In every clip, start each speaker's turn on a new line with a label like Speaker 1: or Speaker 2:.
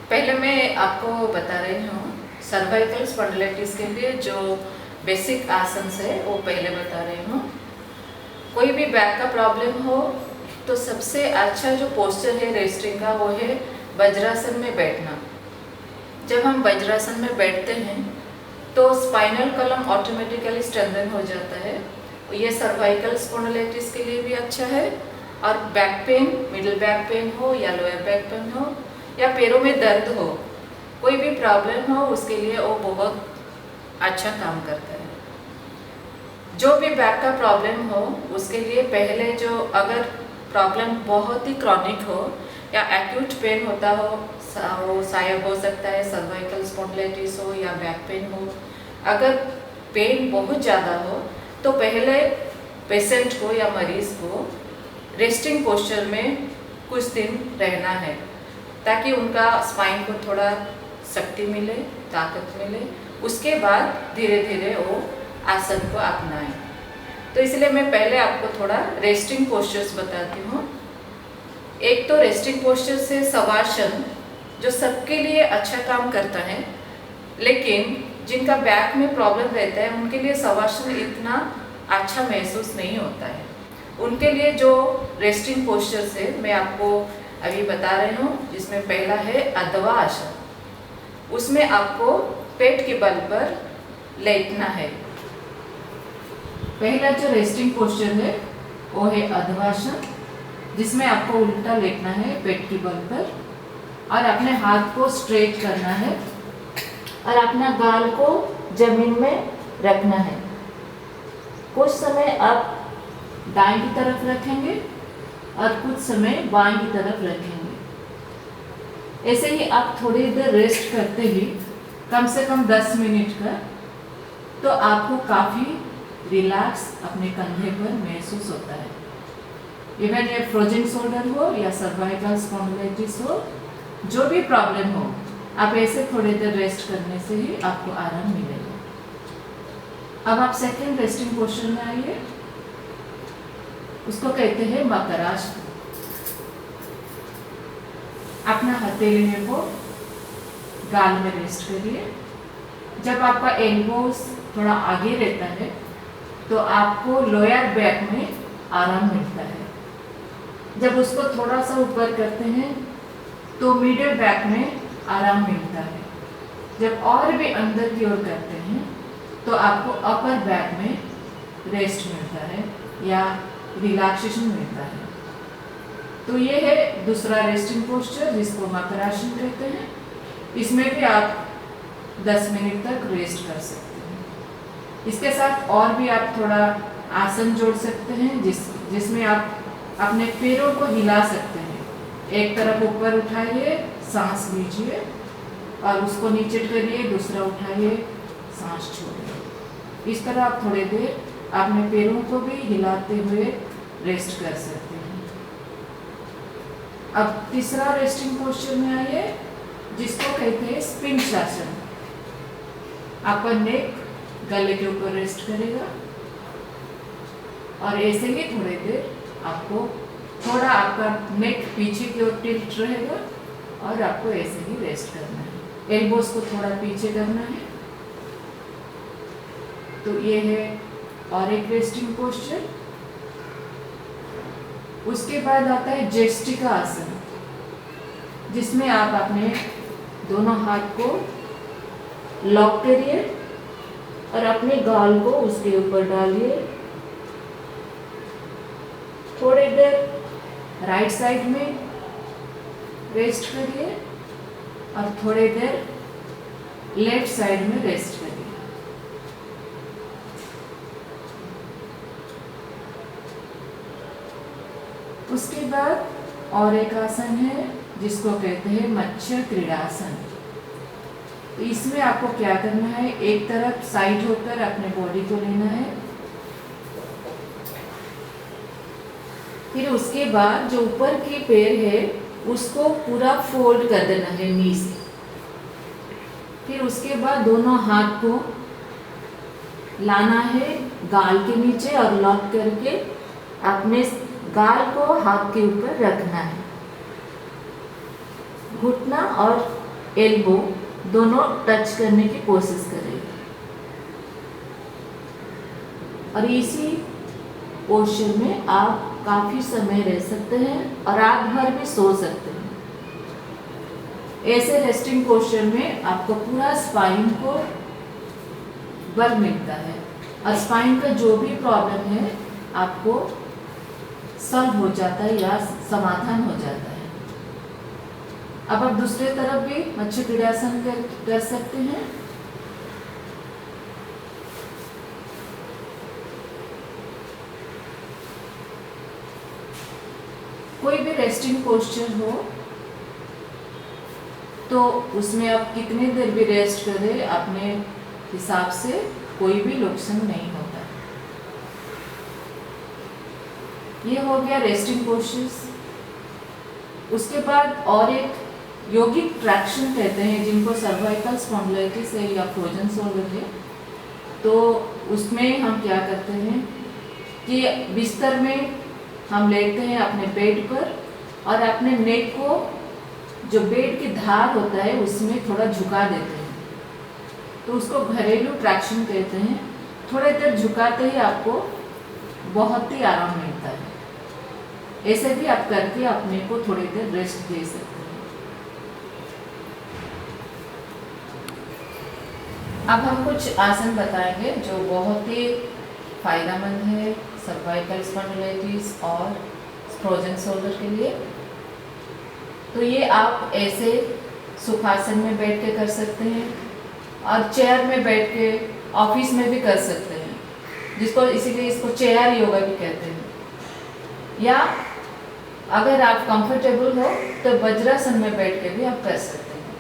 Speaker 1: पहले मैं आपको बता रही हूँ सर्वाइकल स्पॉन्डिलाइटिस के लिए जो बेसिक आसन है वो पहले बता रही हूँ। कोई भी बैक का प्रॉब्लम हो तो सबसे अच्छा जो पोस्चर है रेस्टिंग का वो है वज्रासन में बैठना। जब हम वज्रासन में बैठते हैं तो स्पाइनल कॉलम ऑटोमेटिकली स्ट्रेंथन हो जाता है। ये सर्वाइकल स्पॉन्डिलाइटिस के लिए भी अच्छा है और back pain, middle back pain हो या लोअर बैक पेन हो या पैरों में दर्द हो, कोई भी प्रॉब्लम हो उसके लिए वो बहुत अच्छा काम करता है। जो भी बैक का प्रॉब्लम हो उसके लिए पहले जो अगर प्रॉब्लम बहुत ही क्रॉनिक हो या एक्यूट पेन होता हो, वो शायद हो सकता है सर्वाइकल स्पॉन्डिलाइटिस हो या बैक पेन हो। अगर पेन बहुत ज़्यादा हो तो पहले पेशेंट को या मरीज़ को रेस्टिंग पोस्चर में कुछ दिन रहना है ताकि उनका स्पाइन को थोड़ा शक्ति मिले, ताकत मिले। उसके बाद धीरे धीरे वो आसन को अपनाएं। तो इसलिए मैं पहले आपको थोड़ा रेस्टिंग पोस्चर्स बताती हूँ। एक तो रेस्टिंग पोस्चर से शवासन जो सबके लिए अच्छा काम करता है, लेकिन जिनका बैक में प्रॉब्लम रहता है उनके लिए शवासन इतना अच्छा महसूस नहीं होता है। उनके लिए जो रेस्टिंग पोस्चर से मैं आपको अभी बता रही हूँ, जिसमें पहला है अधवा आसन। उसमें आपको पेट के बल पर लेटना है। पहला जो रेस्टिंग पोस्चर है वो है अधवासन, जिसमें आपको उल्टा लेटना है पेट के बल पर और अपने हाथ को स्ट्रेट करना है और अपना गाल को जमीन में रखना है। कुछ समय आप दाएं की तरफ रखेंगे और कुछ समय बाएं की तरफ रखेंगे। ऐसे ही आप थोड़ी देर रेस्ट करते ही कम से कम 10 मिनट का, तो आपको काफ़ी रिलैक्स अपने कंधे पर महसूस होता है। इवन ये फ्रोजन शोल्डर हो या सर्वाइकल स्पॉन्डिलाइटिस हो, जो भी प्रॉब्लम हो, आप ऐसे थोड़ी देर रेस्ट करने से ही आपको आराम मिलेगा। अब आप सेकेंड रेस्टिंग पोस्चर में आइए। उसको कहते हैं मकरासन। अपना हथेली को गाल में रेस्ट करिए। जब आपका एल्बोस थोड़ा आगे रहता है तो आपको लोअर बैक में आराम मिलता है। जब उसको थोड़ा सा ऊपर करते हैं तो मिडिल बैक में आराम मिलता है। जब और भी अंदर की ओर करते हैं तो आपको अपर बैक में रेस्ट मिलता है या रिलैक्सेशन मिलता है। तो ये है दूसरा रेस्टिंग पोस्चर जिसको मकरासन कहते हैं। इसमें भी आप 10 मिनट तक रेस्ट कर सकते हैं। इसके साथ और भी आप थोड़ा आसन जोड़ सकते हैं जिसमें आप अपने पैरों को हिला सकते हैं। एक तरफ ऊपर उठाइए, सांस लीजिए और उसको नीचे करिए, दूसरा उठाइए, सांस छोड़िए। इस तरह आप थोड़ी देर अपने पैरों को भी हिलाते हुए रेस्ट कर सकते हैं। अब तीसरा रेस्टिंग पोस्चर में आइए, जिसको कहते हैं स्पिंच आसन। आपका नेक गले के ऊपर रेस्ट करेगा और ऐसे ही थोड़ी देर आपको थोड़ा आपका नेक पीछे की ओर टिल्ट रहेगा और आपको ऐसे ही रेस्ट करना है। एल्बोस को थोड़ा पीछे करना है। तो ये है और एक रेस्टिंग पोस्चर। उसके बाद आता है जेस्टिका आसन, जिसमें आप अपने दोनों हाथ को लॉक करिए और अपने गाल को उसके ऊपर डालिए। थोड़ी देर राइट साइड में रेस्ट करिए और थोड़ी देर लेफ्ट साइड में रेस्ट करिए। उसके बाद और एक आसन है जिसको कहते हैं मत्स्य क्रीड़ासन। तो इसमें आपको क्या करना है, एक तरफ साइड होकर अपने बॉडी को लेना है। फिर उसके बाद जो ऊपर के पैर है उसको पूरा फोल्ड कर देना है नी से। फिर उसके बाद दोनों हाथ को लाना है गाल के नीचे और लॉक करके अपने गाल को हाथ के ऊपर रखना है। घुटना और एल्बो दोनों टच करने की कोशिश करें और इसी पोस्चर में आप काफ़ी समय रह सकते हैं और रात भर भी सो सकते हैं। ऐसे रेस्टिंग पोस्चर में आपको पूरा स्पाइन को बल मिलता है और स्पाइन का जो भी प्रॉब्लम है आपको सॉल्व हो जाता है या समाधान हो जाता है। अब आप दूसरे तरफ भी मत्स्य क्रीड़ासन कर सकते हैं। कोई भी रेस्टिंग पोस्चर हो तो उसमें आप कितनी देर भी रेस्ट करें अपने हिसाब से कोई भी नुकसान नहीं होता। ये हो गया रेस्टिंग पोस्चर्स। उसके बाद और एक योगिक ट्रैक्शन कहते हैं जिनको सर्वाइकल स्पॉन्डिलाइटिस है या फ्रोजन शोल्डर है। तो उसमें हम क्या करते हैं कि बिस्तर में हम लेटते हैं अपने बेड पर और अपने नेक को जो बेड की धार होता है उसमें थोड़ा झुका देते हैं। तो उसको घरेलू ट्रैक्शन कहते हैं। थोड़ी देर झुकाते ही आपको बहुत ही आराम मिलता है। ऐसे भी आप करके अपने को थोड़ी देर रेस्ट दे सकते हैं। अब हम कुछ आसन बताएंगे जो बहुत ही फायदेमंद है सर्वाइकल स्पॉन्डिलाइटिस और फ्रोजन शोल्डर के लिए। तो ये आप ऐसे सुखासन में बैठ के कर सकते हैं और चेयर में बैठ के ऑफिस में भी कर सकते हैं, जिसको इसीलिए इसको चेयर योगा भी कहते हैं। या अगर आप कंफर्टेबल हो तो वज्रासन में बैठ के भी आप कर सकते हैं।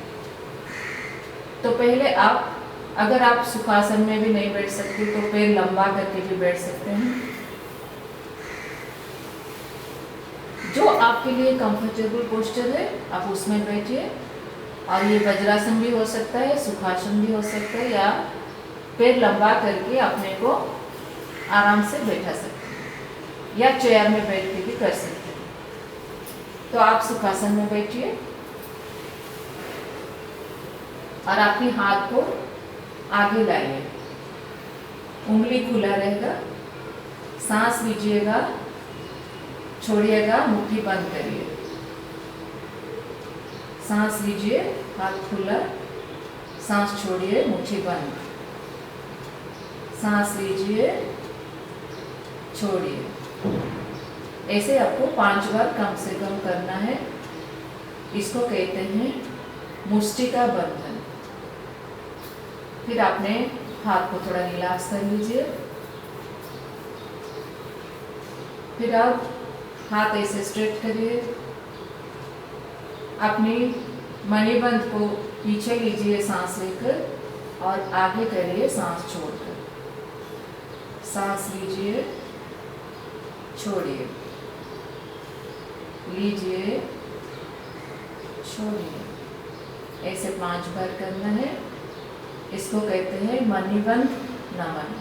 Speaker 1: तो पहले आप अगर आप सुखासन में भी नहीं बैठ सकते तो पैर लंबा करके भी बैठ सकते हैं। जो आपके लिए कंफर्टेबल पोस्चर है आप उसमें बैठिए। और ये वज्रासन भी हो सकता है, सुखासन भी हो सकता है, या पैर लंबा करके अपने को आराम से बैठा सकते हैं, या चेयर में बैठ के भी कर सकते हैं। तो आप सुखासन में बैठिए और अपने हाथ को आगे लाइए, उंगली खुला रहेगा, सांस लीजिएगा, छोड़िएगा, मुट्ठी बंद करिए। सांस लीजिए, हाथ खुला, सांस छोड़िए, मुट्ठी बंद, सांस लीजिए, छोड़िए। ऐसे आपको 5 बार कम से कम करना है। इसको कहते हैं मुष्टिका बंधन। फिर आपने हाथ को थोड़ा रिलैक्स कर लीजिए। फिर आप हाथ ऐसे स्ट्रेट करिए, अपनी मणिबंध को पीछे लीजिए सांस लेकर और आगे करिए सांस छोड़कर। सांस लीजिए, छोड़िए, लीजिए, छोड़िए। ऐसे 5 बार करना है। इसको कहते हैं मणिबंध नमन।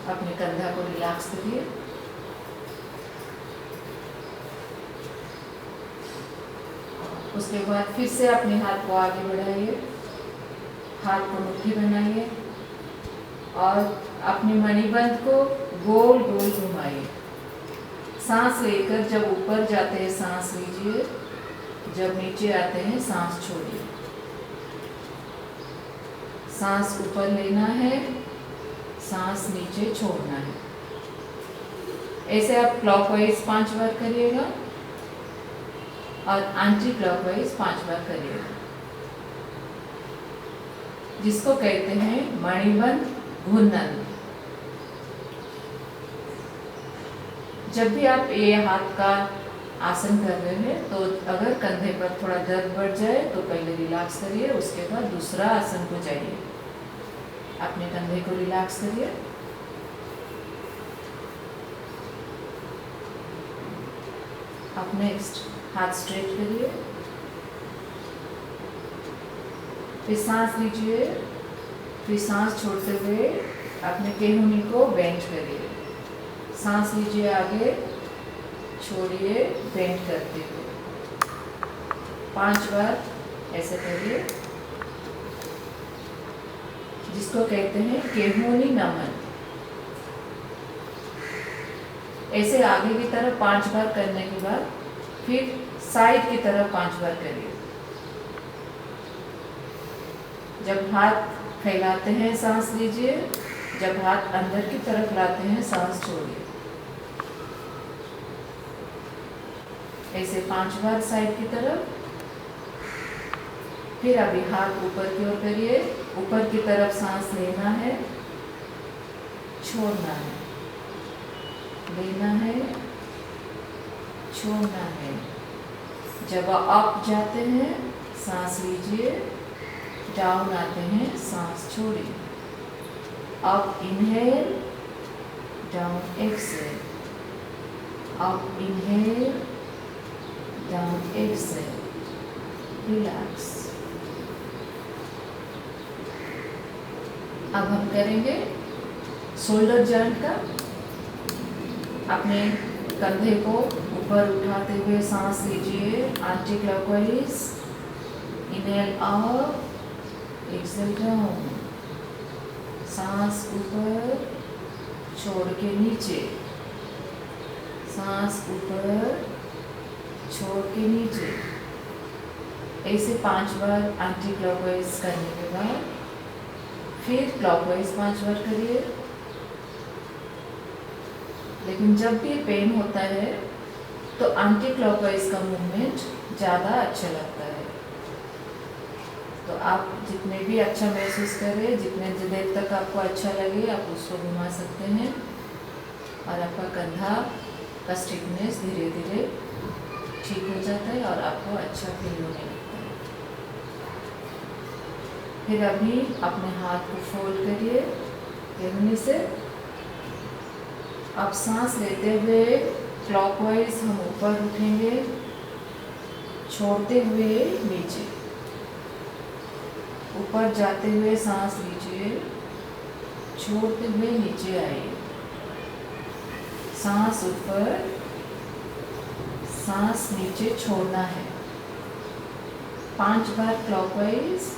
Speaker 1: अपने कंधा को रिलैक्स करिए। उसके बाद फिर से अपने हाथ को आगे बढ़ाइए, हाथ को मुट्ठी बनाइए और अपनी मणिबंध को गोल गोल घुमाइए। सांस लेकर जब ऊपर जाते हैं सांस लीजिए, जब नीचे आते हैं सांस छोड़िए। सांस ऊपर लेना है, सांस नीचे छोड़ना है। ऐसे आप क्लॉकवाइज 5 बार करिएगा और एंटी क्लॉकवाइज 5 बार करिएगा, जिसको कहते हैं मणिबंध घूर्णन। जब भी आप ये हाथ का आसन कर रहे हैं तो अगर कंधे पर थोड़ा दर्द बढ़ जाए तो पहले रिलैक्स करिए, उसके बाद दूसरा आसन को जाइए। अपने कंधे को रिलैक्स करिए। अब नेक्स्ट हाथ स्ट्रेट करिए, फिर सांस लीजिए, फिर सांस छोड़ते हुए अपने केहूनी को बेंड करिए। सांस लीजिए आगे, छोड़िए बेंड करते हुए। 5 बार ऐसे करिए, जिसको कहते हैं केहुनी नमन। ऐसे आगे की तरफ 5 बार करने के बाद फिर साइड की तरफ 5 बार करिए। जब हाथ फैलाते हैं सांस लीजिए, जब हाथ अंदर की तरफ लाते हैं सांस छोड़िए। ऐसे 5 बार साइड की तरफ। फिर अभी हाथ ऊपर की ओर करिए, ऊपर की तरफ सांस लेना है, छोड़ना है, लेना है, छोड़ना है। जब अप जाते हैं सांस लीजिए, डाउन आते हैं सांस छोड़िए। Up inhale, down exhale, up inhale, down exhale, relax. अब हम करेंगे शोल्डर जॉइंट का। अपने कंधे को ऊपर उठाते हुए सांस लीजिए, anti clockwise. Inhale up, exhale down. सांस ऊपर, छोड़ के नीचे, सांस ऊपर, छोड़ के नीचे। ऐसे 5 बार एंटी क्लॉकवाइज करने के बाद फिर क्लॉकवाइज 5 बार करिए। लेकिन जब भी पेन होता है तो एंटी क्लॉकवाइज का मूवमेंट ज़्यादा अच्छा लगता है। तो आप जितने भी अच्छा महसूस करें, जितने देर तक आपको अच्छा लगे, आप उसको घुमा सकते हैं और आपका कंधा का स्टिफनेस धीरे धीरे ठीक हो जाता है और आपको अच्छा फील होने लगता है। फिर अभी अपने हाथ को फोल्ड करिए केहुनी से। अब सांस लेते हुए क्लॉकवाइज हम ऊपर उठेंगे, छोड़ते हुए नीचे। ऊपर जाते हुए सांस लीजिए, छोड़ते हुए नीचे आइए। सांस ऊपर, सांस नीचे छोड़ना है। 5 बार क्लॉकवाइज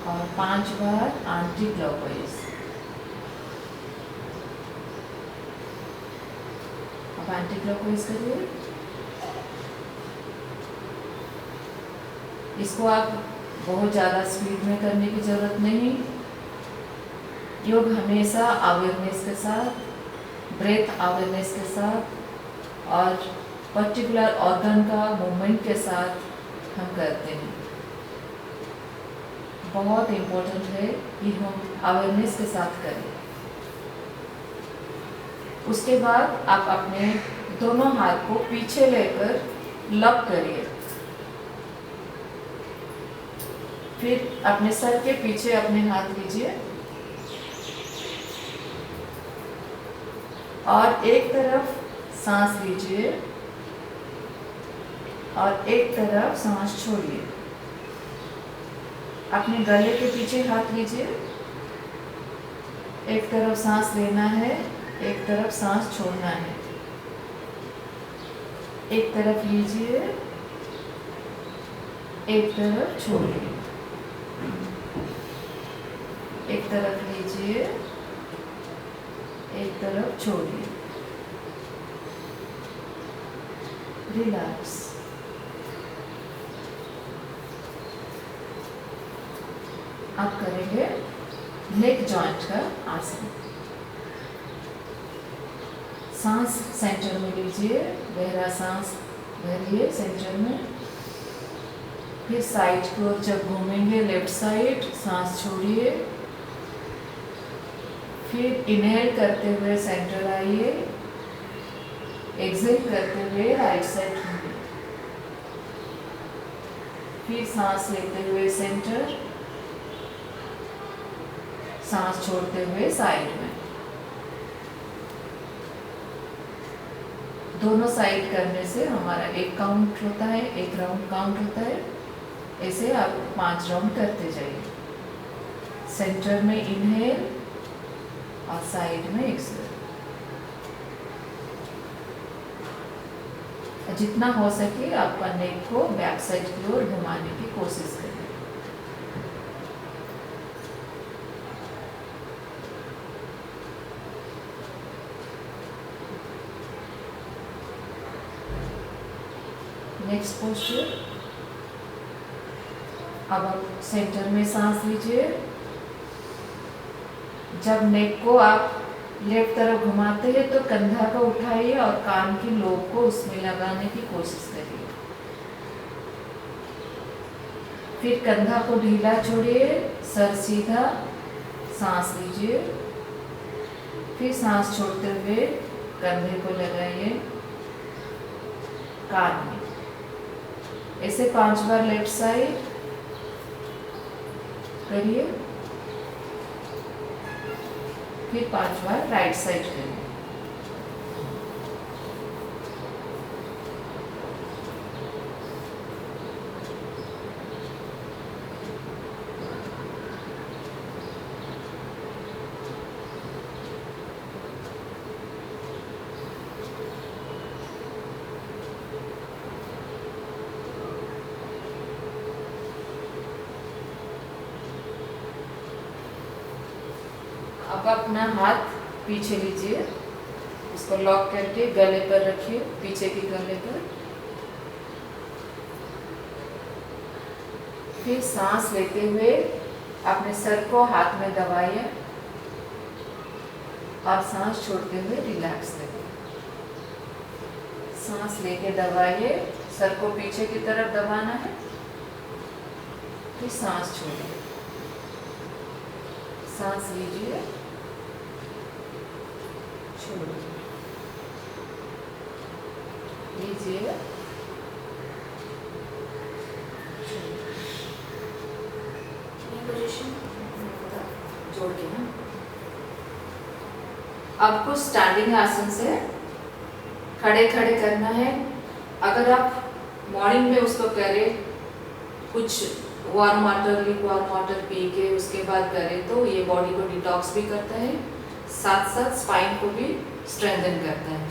Speaker 1: और 5 बार एंटी क्लॉकवाइज। अब एंटी क्लॉकवाइज करिए। इसको आप बहुत ज़्यादा स्पीड में करने की ज़रूरत नहीं। योग हमेशा अवेयरनेस के साथ, ब्रेथ अवेयरनेस के साथ और पर्टिकुलर ऑर्गन का मूवमेंट के साथ हम करते हैं। बहुत इम्पोर्टेंट है कि हम अवेयरनेस के साथ करें। उसके बाद आप अपने दोनों हाथ को पीछे लेकर लॉक करिए। फिर अपने सर के पीछे अपने हाथ लीजिए और एक तरफ सांस लीजिए और एक तरफ सांस छोड़िए। अपने गले के पीछे हाथ लीजिए। एक तरफ सांस लेना है, एक तरफ सांस छोड़ना है। एक तरफ लीजिए, एक तरफ छोड़िए। एक तरफ लीजिए, एक तरफ छोड़िए। रिलैक्स। अब करेंगे नेक जॉइंट का आसन। सांस सेंटर में लीजिए, गहरा सांस भरिए सेंटर में। फिर साइड को जब घूमेंगे लेफ्ट साइड, सांस छोड़िए। फिर इनहेल करते हुए सेंटर आइए, एक्सहेल करते हुए राइट साइड घूमिए। फिर सांस लेते हुए सेंटर, सांस छोड़ते हुए साइड में। दोनों साइड करने से हमारा एक काउंट होता है, एक राउंड काउंट होता है। ऐसे आप 5 राउंड करते जाइए। सेंटर में इनहेल और साइड में एक्सहेल। जितना हो सके आपका नेक को बैक साइड की ओर घुमाने की कोशिश करें। Next posture. अब आप सेंटर में सांस लीजिए। जब नेक को आप लेफ्ट तरफ घुमाते हैं तो कंधा को उठाइए और कान की लोब को उसमें लगाने की कोशिश करिए। फिर कंधा को ढीला छोड़िए, सर सीधा, सांस लीजिए। फिर सांस छोड़ते हुए कंधे को लगाइए कान में। ऐसे 5 बार लेफ्ट साइड करिए, फिर 5 बार राइट साइड करिए। अब अपना हाथ पीछे लीजिए, उसको लॉक करके गले पर रखिए, पीछे की गले पर। फिर सांस लेते हुए अपने सर को हाथ में दबाइए और सांस छोड़ते हुए रिलैक्स करिए। सांस लेके दबाइए, सर को पीछे की तरफ दबाना है, फिर सांस छोड़िए। सांस लीजिए, छोड़िए, लीजिए, पोजीशन जोड़ के ना। आपको स्टैंडिंग आसन से खड़े खड़े करना है। अगर आप मॉर्निंग में उसको करें, कुछ warm water, lukewarm water P के उसके बाद करें तो ये बॉडी को डिटॉक्स भी करता है, साथ साथ स्पाइन को भी स्ट्रेंथन करता है।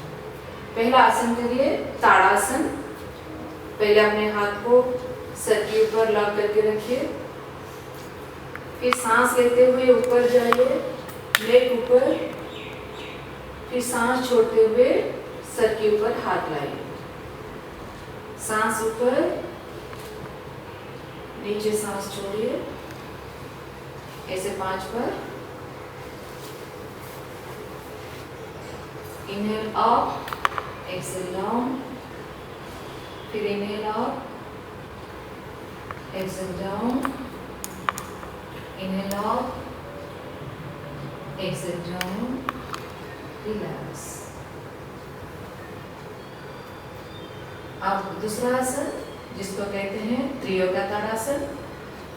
Speaker 1: पहला आसन करिए ताड़ासन। पहले अपने हाथ को सर के ऊपर लॉक करके रखिए, फिर सांस लेते हुए ऊपर जाइए, लेग ऊपर, फिर सांस छोड़ते हुए सर के ऊपर हाथ लाइए। सांस ऊपर, नीचे सांस छोड़िए, ऐसे 5 बार। इनहेल अप, एक्सहेल डाउन, फिर inhale up, exhale down, inhale up, exhale down, relax. अब दूसरा आसन जिसको कहते हैं त्रियोगा ताड़ासन।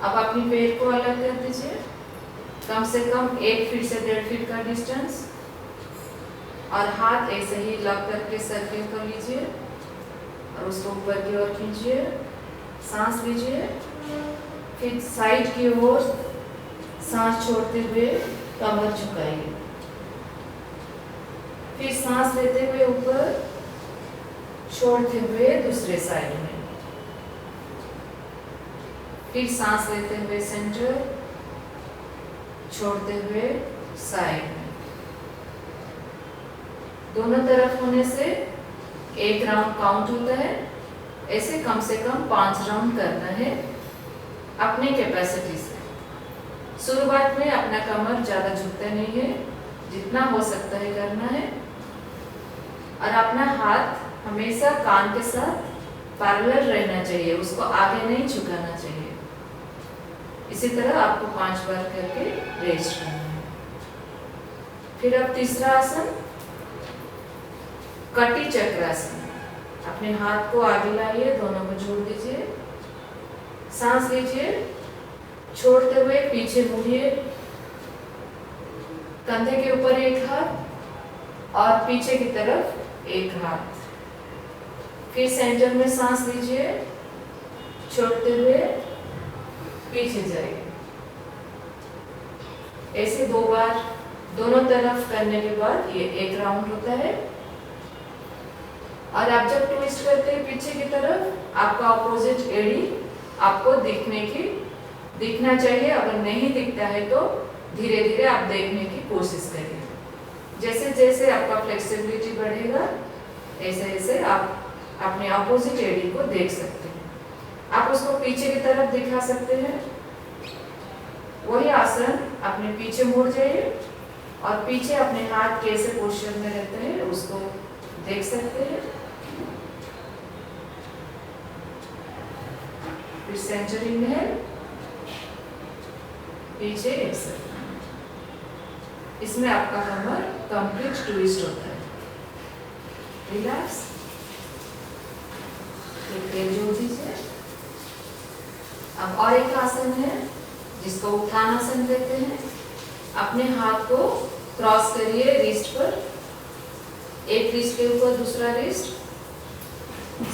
Speaker 1: अब अपनी पैर को अलग कर दीजिए, कम से कम 1 फीट से 1.5 फीट का डिस्टेंस, और हाथ ऐसे ही लॉक करके सर्किल कर लीजिए और उसको ऊपर की ओर खींचिए। सांस लीजिए, फिर साइड की ओर सांस छोड़ते हुए कमर झुकाइए, फिर सांस लेते हुए ऊपर, छोड़ते हुए दूसरे साइड में, फिर सांस लेते हुए सेंटर, छोड़ते हुए साइड में। दोनों तरफ होने से 1 राउंड काउंट होता है। ऐसे कम से कम 5 राउंड करना है अपने कैपेसिटी से। शुरुआत में अपना कमर ज़्यादा झुकता नहीं है, जितना हो सकता है करना है, और अपना हाथ हमेशा कान के साथ पैरेलल रहना चाहिए, उसको आगे नहीं झुकाना चाहिए। इसी तरह आपको 5 बार करके रेस्ट करना है। फिर अब तीसरा आसन कटी चक्रासन। अपने हाथ को आगे लाइए, दोनों को जोड़ दीजिए, सांस लीजिए, छोड़ते हुए पीछे मुड़िए, कंधे के ऊपर 1 हाथ और पीछे की तरफ 1 हाथ, फिर सेंटर में सांस लीजिए, छोड़ते हुए पीछे जाइए। ऐसे 2 बार दोनों तरफ करने के बाद ये 1 राउंड होता है। और आप जब ट्विस्ट करते हैं पीछे की तरफ, आपका ऑपोजिट एडी आपको दिखना चाहिए। अगर नहीं दिखता है तो धीरे धीरे आप देखने की कोशिश करिए। जैसे जैसे आपका फ्लेक्सिबिलिटी बढ़ेगा, ऐसे ऐसे आप अपने ऑपोजिट एडी को देख सकते हैं। आप उसको पीछे की तरफ दिखा सकते हैं। वही आसन अपने पीछे मुड़ जाइए और पीछे अपने हाथ कैसे पोस्चर में रहते हैं उसको देख सकते हैं। फिर सेंटर इनहेल, पीछे एक्सहेल। इसमें आपका कमर कंप्लीट ट्विस्ट होता है। रिलैक्स, पैर जोड़ दीजिए। अब और एक आसन है जिसको उत्थानासन कहते हैं। अपने हाथ को क्रॉस करिए रिस्ट पर, एक रिस्ट के ऊपर दूसरा रिस्ट।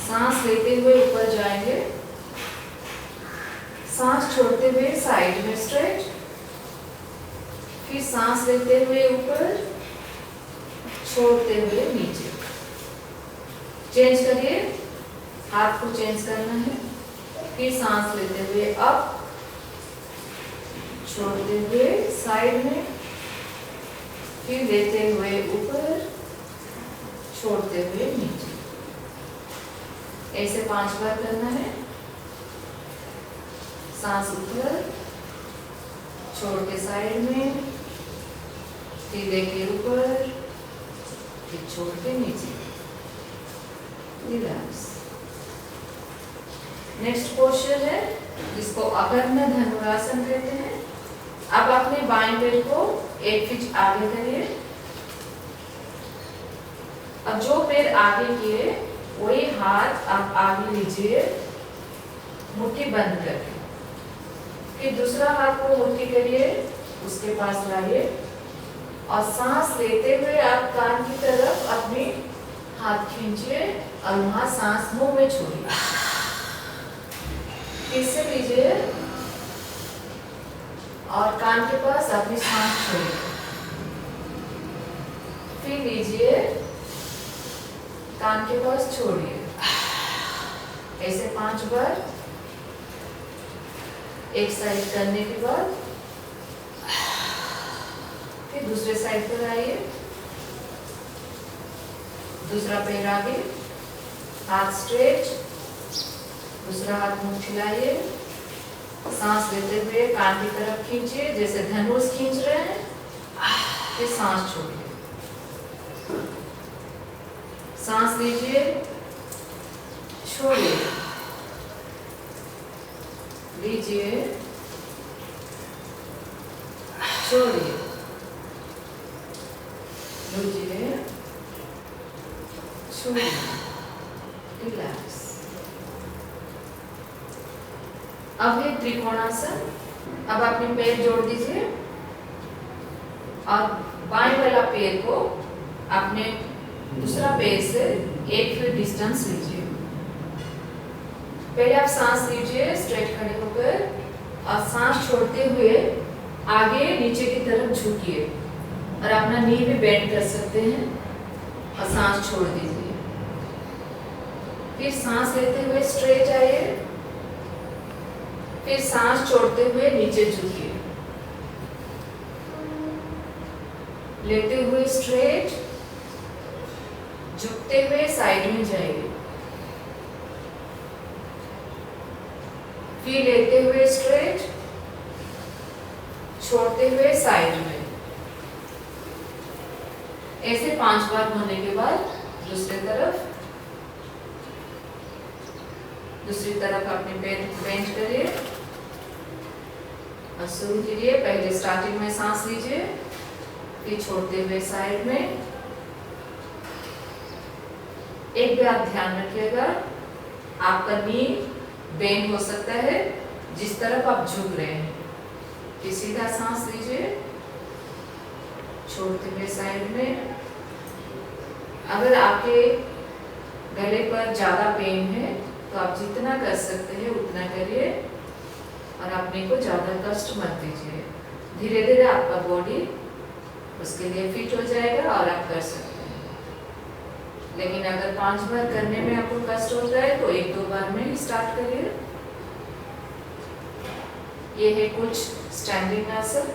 Speaker 1: सांस लेते हुए ऊपर जाएंगे, सांस छोड़ते हुए साइड में स्ट्रेच, फिर सांस लेते हुए ऊपर, छोड़ते हुए नीचे। चेंज करिए, हाथ को चेंज करना है। फिर सांस लेते हुए अप, छोड़ते हुए साइड में, फिर लेते हुए ऊपर, छोड़ते हुए नीचे। ऐसे 5 बार करना है। सांस ऊपर, छोड़ के साइड में, फिर लेके ऊपर, फिर छोड़ के नीचे। रिलैक्स। नेक्स्ट पोस्चर है जिसको अकर्ण धनुरासन कहते हैं। अब अपने बाएं पैर को 1 इंच आगे करिए। अब जो पैर आगे किए वही हाथ आप आगे लीजिए, मुट्ठी बंद करके। फिर दूसरा हाथ को मुट्ठी करिए, उसके पास लाइए और सांस लेते हुए आप कान की तरफ अपने हाथ खींचिए और वहां सांस मुंह में छोड़िए। फिर से लीजिए और कान के पास अपनी सांस छोड़िए। फिर लीजिए, कान के पास छोड़िए। ऐसे 5 बार। एक साइड करने के बाद फिर दूसरे साइड पर आइए। दूसरा पैर आगे, हाथ स्ट्रेच, दूसरा हाथ मुंह खिलाइए। सांस लेते हुए कान की तरफ खींचिए जैसे धनुष खींच रहे हैं। फिर सांस छोड़िए। सांस लीजिए, छोड़िए, लीजिए, छोड़िए, लीजिए, छोड़िए। रिलैक्स। अब है त्रिकोणासन। अब अपने पैर जोड़ दीजिए और बाएं वाला पैर को अपने दूसरा पैर से 1 फीट डिस्टेंस लीजिए। पहले आप सांस लीजिए स्ट्रेट खड़े होकर और सांस छोड़ते हुए आगे नीचे की तरफ झुकिए और अपना नी भी बेंड कर सकते हैं और सांस छोड़ दीजिए। फिर सांस लेते हुए स्ट्रेट आइए, फिर सांस छोड़ते हुए नीचे झुकिए, लेते हुए स्ट्रेट, झुकते हुए साइड में जाइए, फिर लेते हुए स्ट्रेट, छोड़ते हुए साइड में। ऐसे 5 बार होने के बाद दूसरी तरफ अपने पैर बेंच करिए और शुरू कीजिए। पहले स्टार्टिंग में सांस लीजिए, फिर छोड़ते हुए साइड में। एक बात ध्यान रखिएगा, आपका नी बेंड हो सकता है जिस तरफ आप झुक रहे हैं। फिर सीधा सांस लीजिए, छोड़ते हुए साइड में। अगर आपके गले पर ज्यादा पेन है तो आप जितना कर सकते हैं उतना करिए और अपने को ज्यादा कष्ट मत दीजिए। धीरे धीरे आपका बॉडी उसके लिए फिट हो जाएगा और आप कर सकते हैं। लेकिन अगर 5 बार करने में आपको कष्ट हो जाए तो 1-2 बार में ही स्टार्ट करिए। ये है कुछ स्टैंडिंग आसन।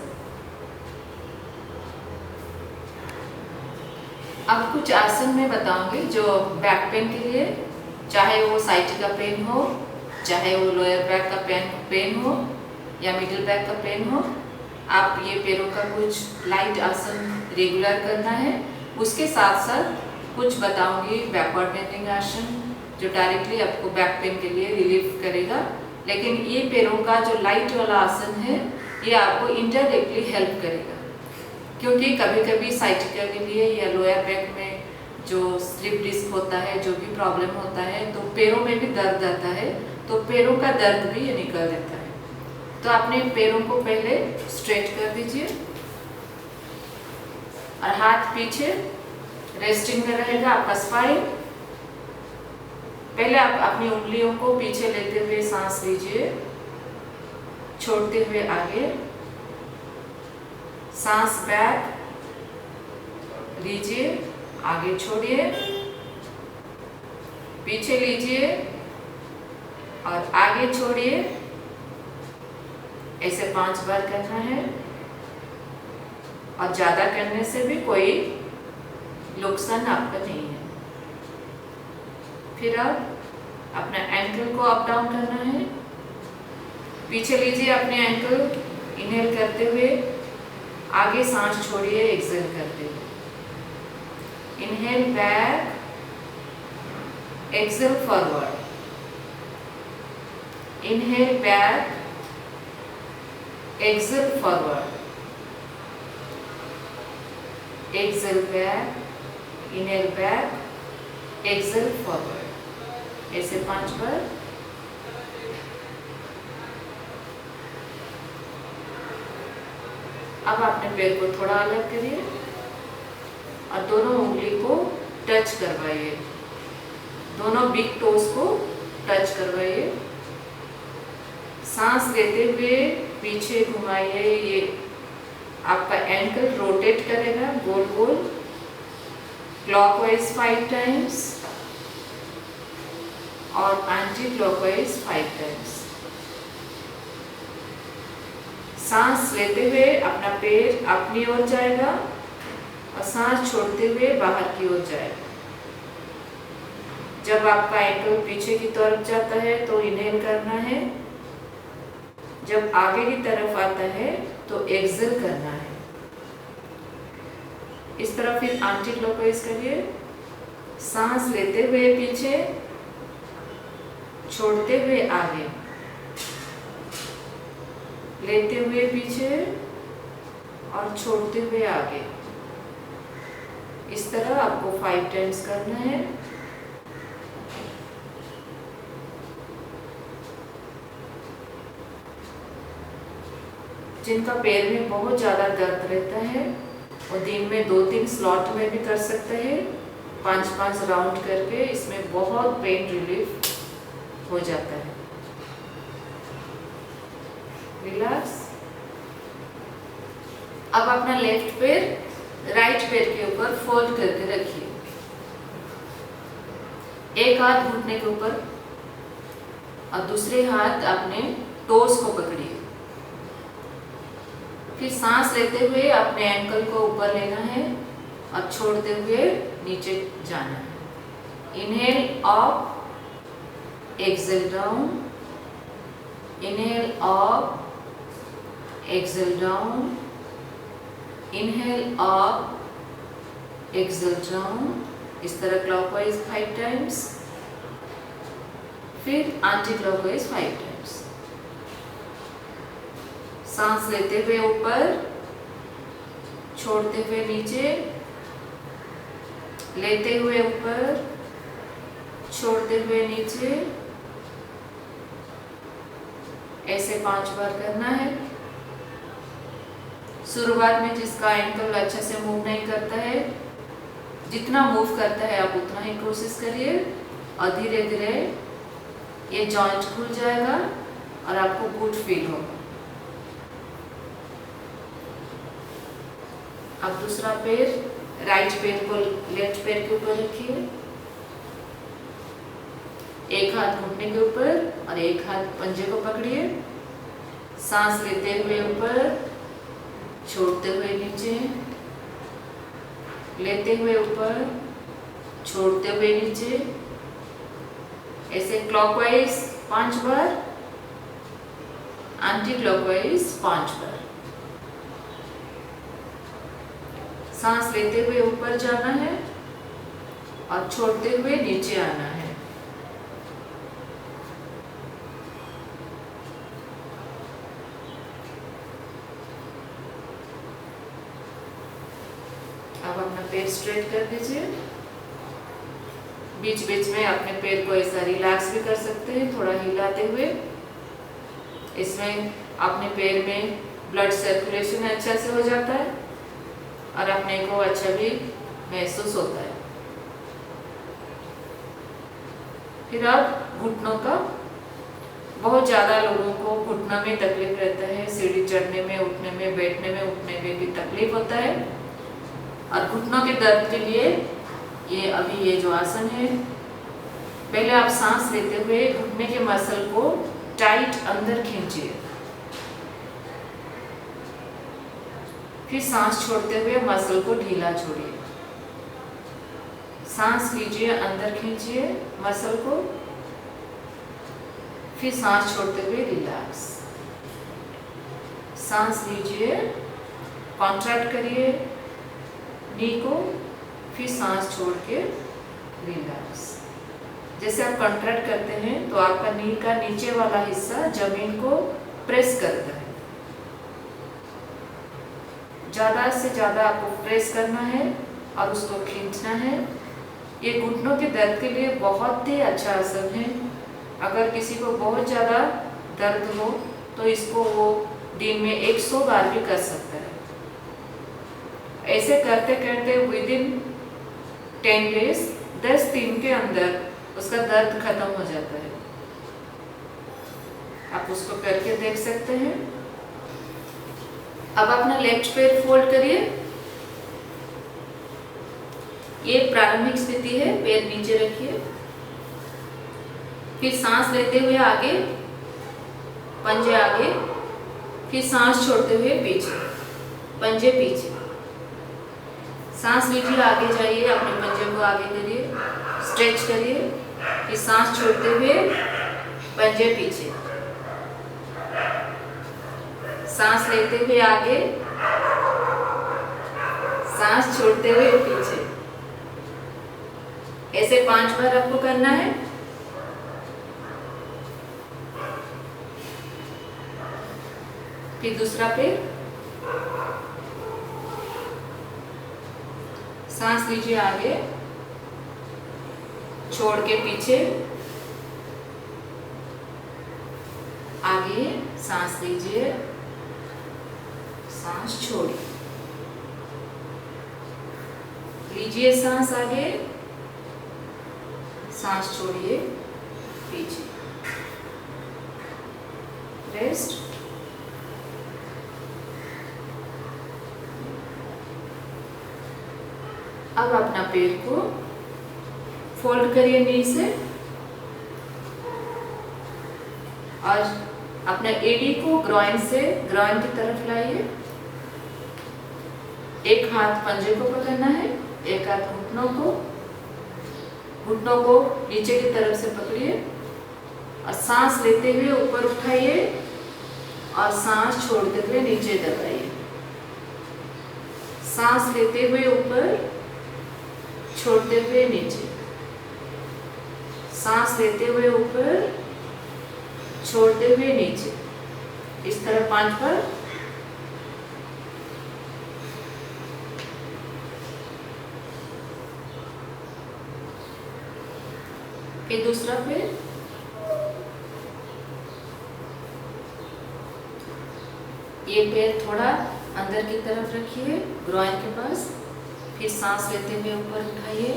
Speaker 1: अब कुछ आसन मैं बताऊंगी जो बैक पेन के लिए, चाहे वो साइटिका पेन हो, चाहे वो लोअर बैक का पेन हो या मिडिल बैक का पेन हो, आप ये पैरों का कुछ लाइट आसन रेगुलर करना है। उसके साथ साथ कुछ बताऊंगी बैकवर्ड बेंडिंग आसन जो डायरेक्टली आपको बैक पेन के लिए रिलीफ करेगा। लेकिन ये पैरों का जो लाइट वाला आसन है ये आपको इनडायरेक्टली हेल्प करेगा, क्योंकि कभी कभी साइटिका के लिए या लोअर बैक में जो स्लिप डिस्क होता है, जो भी प्रॉब्लम होता है, तो पैरों में भी दर्द आता है, तो पैरों का दर्द भी ये निकल देता है। तो अपने पैरों को पहले स्ट्रेट कर दीजिए और हाथ पीछे रेस्टिंग में रहेगा आपका स्पाइन। पहले आप अपनी उंगलियों को पीछे लेते हुए सांस लीजिए, छोड़ते हुए आगे, सांस बैक लीजिए, आगे छोड़िए, पीछे लीजिए और आगे छोड़िए। ऐसे 5 बार करना है और ज्यादा करने से भी कोई नुकसान आपका नहीं है। फिर अब अपना एंकल को अप डाउन करना है। पीछे लीजिए अपने एंकल, इनहेल करते हुए आगे सांस छोड़िए, एक्सहेल करते हुए। Inhale back, exhale forward, inhale back, exhale forward, exhale back, inhale back, exhale forward. ऐसे 5 बार। अब अपने पैर को थोड़ा अलग करिए और दोनों उंगली को टच करवाइए, दोनों बिग टोज को टच करवाइए। सांस लेते हुए पीछे घुमाइए, ये आपका एंकल रोटेट करेगा गोल गोल, क्लॉकवाइज 5 टाइम्स और एंटी क्लॉकवाइज 5 टाइम्स। सांस लेते हुए अपना पैर अपनी ओर जाएगा और सांस छोड़ते हुए बाहर की ओर जाएगा। जब आपका एंकल पीछे की तरफ जाता है तो इनहेल करना है, जब आगे की तरफ आता है तो एक्सहेल करना है। इस तरह फिर एंटी क्लॉकवाइज करिए। सांस लेते हुए पीछे, छोड़ते हुए आगे, लेते हुए पीछे और छोड़ते हुए आगे। इस तरह आपको 5 टाइम्स करना है। जिनका पैर में बहुत ज़्यादा दर्द रहता है वो दिन में 2-3 स्लॉट में भी कर सकते हैं, 5-5 राउंड करके। इसमें बहुत पेन रिलीफ हो जाता है। रिलैक्स। अब अपना लेफ्ट पैर राइट पैर के ऊपर फोल्ड करके रखिए। एक हाथ घुटने के ऊपर और दूसरे हाथ अपने टोस को पकड़िए। फिर सांस लेते हुए अपने एंकल को ऊपर लेना है और छोड़ते हुए नीचे जाना है। Inhale up, exhale down, inhale up, exhale down, inhale up, exhale down. इस तरह क्लॉकवाइज 5 टाइम्स, फिर एंटी क्लॉकवाइज 5 टाइम्स। सांस लेते हुए ऊपर, छोड़ते हुए नीचे, लेते हुए ऊपर, छोड़ते हुए नीचे। ऐसे 5 बार करना है। शुरुआत में जिसका एंकल अच्छा से मूव नहीं करता है, जितना मूव करता है आप उतना ही कोशिश करिए और धीरे धीरे ये जॉइंट खुल जाएगा और आपको गुड फील होगा। अब दूसरा पैर, राइट पैर को लेफ्ट पैर के ऊपर रखिए। एक हाथ घुटने के ऊपर और एक हाथ पंजे को पकड़िए। सांस लेते हुए ऊपर, छोड़ते हुए नीचे, लेते हुए ऊपर, छोड़ते हुए नीचे। ऐसे क्लॉकवाइज 5 बार, एंटी क्लॉकवाइज 5 बार। सांस लेते हुए ऊपर जाना है और छोड़ते हुए नीचे आना है। अब अपना पैर स्ट्रेट कर दीजिए। बीच बीच में अपने पैर को ऐसा रिलैक्स भी कर सकते हैं, थोड़ा हिलाते हुए। इसमें अपने पैर में ब्लड सर्कुलेशन अच्छा से हो जाता है और अपने को अच्छा भी महसूस होता है। फिर अब घुटनों का, बहुत ज़्यादा लोगों को घुटनों में तकलीफ रहता है, सीढ़ी चढ़ने में, उठने में, बैठने में, उठने में भी तकलीफ होता है। और घुटनों के दर्द के लिए ये जो आसन है, पहले आप सांस लेते हुए घुटने के मसल को टाइट अंदर खींचिए। फिर सांस छोड़ते हुए मसल को ढीला छोड़िए। सांस लीजिए, अंदर खींचिए मसल को, फिर सांस छोड़ते हुए रिलैक्स। सांस लीजिए, कॉन्ट्रैक्ट करिए नी को, फिर सांस छोड़ के रिलैक्स। जैसे आप कॉन्ट्रैक्ट करते हैं तो आपका नी का नीचे वाला हिस्सा जमीन को प्रेस करता है। ज़्यादा से ज़्यादा आपको प्रेस करना है और उसको खींचना है। ये घुटनों के दर्द के लिए बहुत ही अच्छा आसन है। अगर किसी को बहुत ज़्यादा दर्द हो तो इसको वो दिन में 100 बार भी कर सकता है। ऐसे करते करते विदिन 10 डेज, 10 दिन के अंदर उसका दर्द खत्म हो जाता है। आप उसको करके देख सकते हैं। अब अपना लेफ्ट पैर फोल्ड करिए। ये प्रारंभिक स्थिति है, पैर नीचे रखिए। फिर सांस लेते हुए आगे, पंजे आगे, फिर सांस छोड़ते हुए पीछे, पंजे पीछे। सांस लीजिए, आगे जाइए, अपने पंजे को आगे करिए, स्ट्रेच करिए, फिर सांस छोड़ते हुए पंजे पीछे। सांस लेते हुए आगे, सांस छोड़ते हुए पीछे। ऐसे 5 बार आपको करना है। फिर दूसरा पैर, सांस लीजिए आगे, छोड़ के पीछे, आगे सांस लीजिए, सांस छोड़िए, लीजिए सांस आगे, सांस छोड़िए पीछे, रेस्ट। अब अपना पैर को फोल्ड करिए नी से और अपना एडी को ग्रॉइन से ग्रॉइन की तरफ लाइए। एक हाथ पंजे को पकड़ना है, एक हाथ घुटनों को नीचे की तरफ से पकड़िए और सांस लेते हुए ऊपर उठाइए और सांस छोड़ते हुए नीचे दबाइए। सांस लेते हुए ऊपर, छोड़ते हुए नीचे, सांस लेते हुए ऊपर, छोड़ते हुए नीचे। इस तरह 5 बार। फिर दूसरा पैर, ये पैर थोड़ा अंदर की तरफ रखिए, ग्रॉइन के पास। फिर सांस लेते हुए ऊपर उठाइए,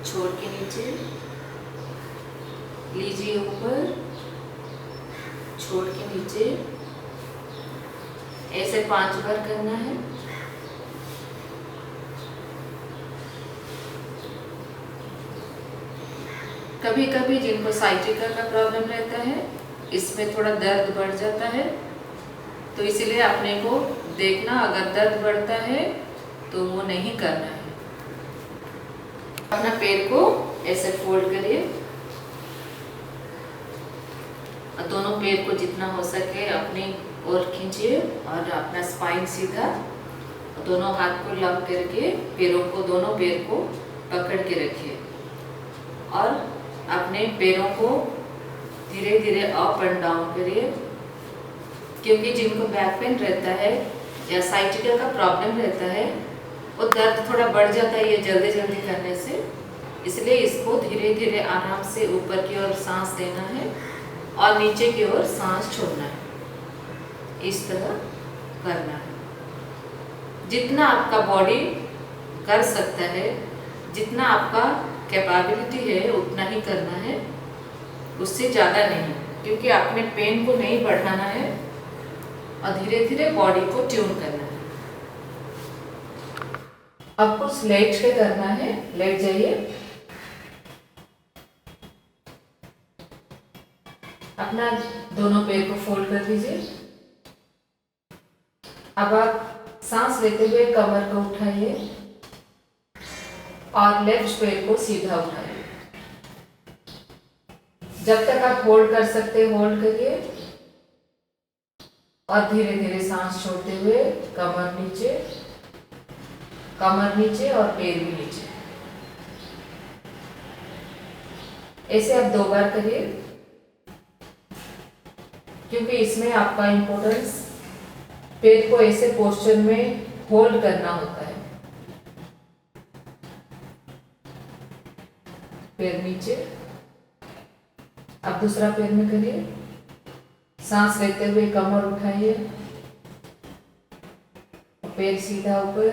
Speaker 1: छोड़ के नीचे, लीजिए ऊपर, छोड़ के नीचे। ऐसे 5 बार करना है। कभी कभी जिनको साइटिका का प्रॉब्लम रहता है इसमें थोड़ा दर्द बढ़ जाता है, तो इसीलिए अपने को देखना, अगर दर्द बढ़ता है तो वो नहीं करना है। अपना पैर को ऐसे फोल्ड करिए और दोनों पैर को जितना हो सके अपनी ओर खींचिए और अपना स्पाइन सीधा, दोनों हाथ को लग करके पैरों को, दोनों पैर को पकड़ के रखिए और अपने पैरों को धीरे धीरे अप एंड डाउन करिए। क्योंकि जिनको बैक पेन रहता है या साइटिका का प्रॉब्लम रहता है वो दर्द थोड़ा बढ़ जाता है ये जल्दी जल्दी करने से, इसलिए इसको धीरे धीरे आराम से ऊपर की ओर सांस लेना है और नीचे की ओर सांस छोड़ना है, इस तरह करना है। जितना आपका बॉडी कर सकता है, जितना आपका कैपेबिलिटी है उतना ही करना है, उससे ज़्यादा नहीं, क्योंकि आपने पेन को नहीं बढ़ाना है और धीरे धीरे बॉडी को ट्यून करना है। अब कुछ लेट के करना है, लेट जाइए। अपना दोनों पैर को फोल्ड कर दीजिए। अब आप सांस लेते हुए कमर को उठाइए और लेफ्ट पैर को सीधा उठाइए। जब तक आप होल्ड कर सकते होल्ड करिए और धीरे धीरे सांस छोड़ते हुए कमर नीचे और पैर भी नीचे। ऐसे आप 2 बार करिए, क्योंकि इसमें आपका इम्पोर्टेंस पैर को ऐसे पोस्चर में होल्ड करना होता है। पैर नीचे। अब दूसरा पैर में करिए। सांस लेते हुए कमर उठाइए, पैर सीधा ऊपर,